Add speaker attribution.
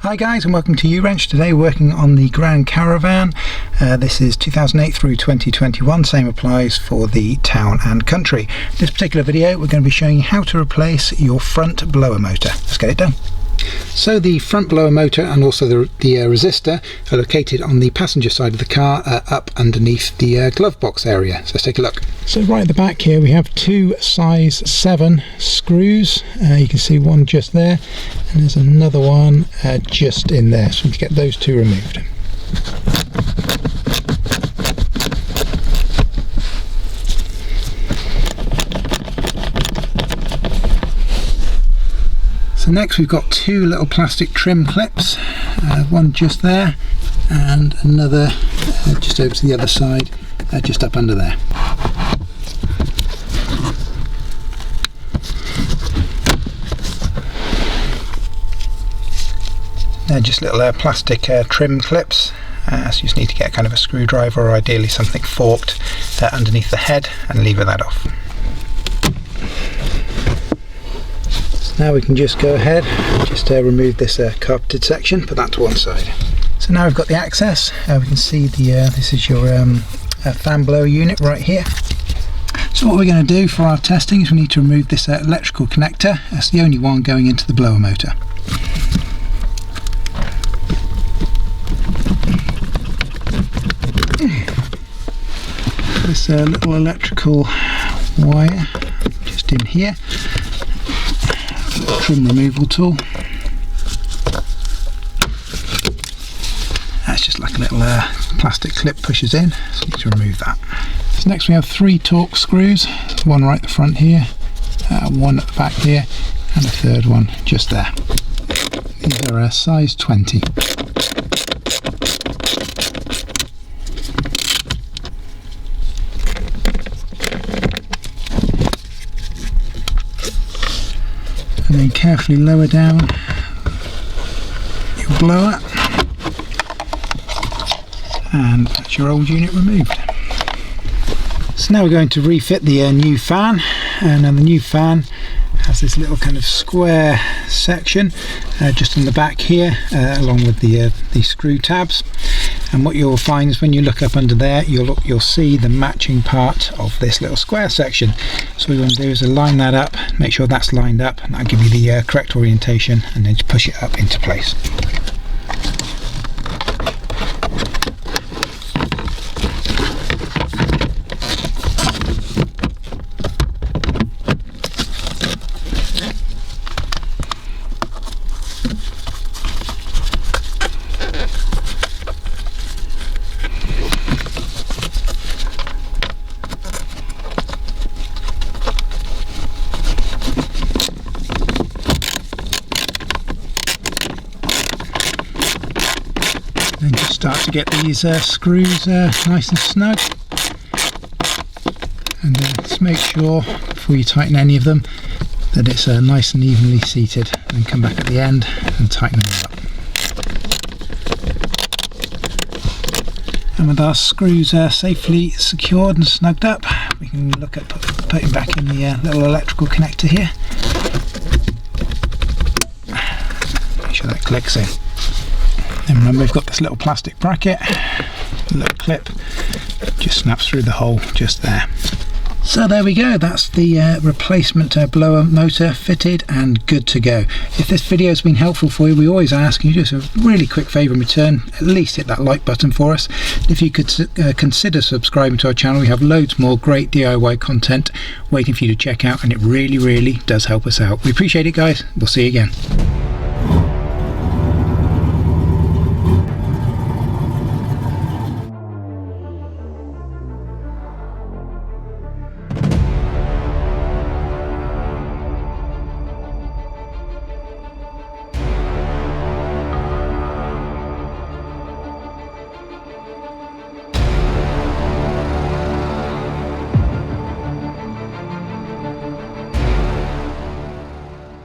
Speaker 1: Hi guys, and welcome to U-Wrench. Today working on the Grand Caravan. This is 2008 through 2021, same applies for the Town and Country. In this particular video we're going to be showing you how to replace your front blower motor. Let's get it done. So the front blower motor and also the resistor are located on the passenger side of the car, up underneath the glove box area. So let's take a look. So right at the back here we have two size 7 screws. You can see one just there, and there's another one just in there. So we need to get those two removed. So next we've got two little plastic trim clips, one just there and another just over to the other side, just up under there. They're just little plastic trim clips, so you just need to get kind of a screwdriver or ideally something forked underneath the head and lever that off. Now we can just go ahead, just remove this carpeted section, put that to one side. So now we've got the access, we can see this is your fan blower unit right here. So what we're going to do for our testing is we need to remove this electrical connector. That's the only one going into the blower motor. This little electrical wire just in here. Trim removal tool. That's just like a little plastic clip pushes in, so you need to remove that. So next we have 3 Torx screws, one right at the front here, one at the back here, and a third one just there. These are size 20. And then carefully lower down your blower, and that's your old unit removed. So now we're going to refit the new fan, and the new fan has this little kind of square section just in the back here, along with the screw tabs. And what you'll find is when you look up under there, you'll see the matching part of this little square section. So what we want to do is line that up, make sure that's lined up, and that'll give you the correct orientation, and then just push it up into place. Then just start to get these screws nice and snug, and just make sure before you tighten any of them that it's nice and evenly seated, and come back at the end and tighten them up. And with our screws safely secured and snugged up, we can look at putting back in the little electrical connector here. Make sure that clicks in. Then remember we've got this little plastic bracket, a little clip, just snaps through the hole just there. So there we go, that's the replacement blower motor fitted and good to go. If this video has been helpful for you, we always ask you to do us a really quick favour in return, at least hit that like button for us. If you could consider subscribing to our channel, we have loads more great DIY content waiting for you to check out, and it really does help us out. We appreciate it guys, we'll see you again.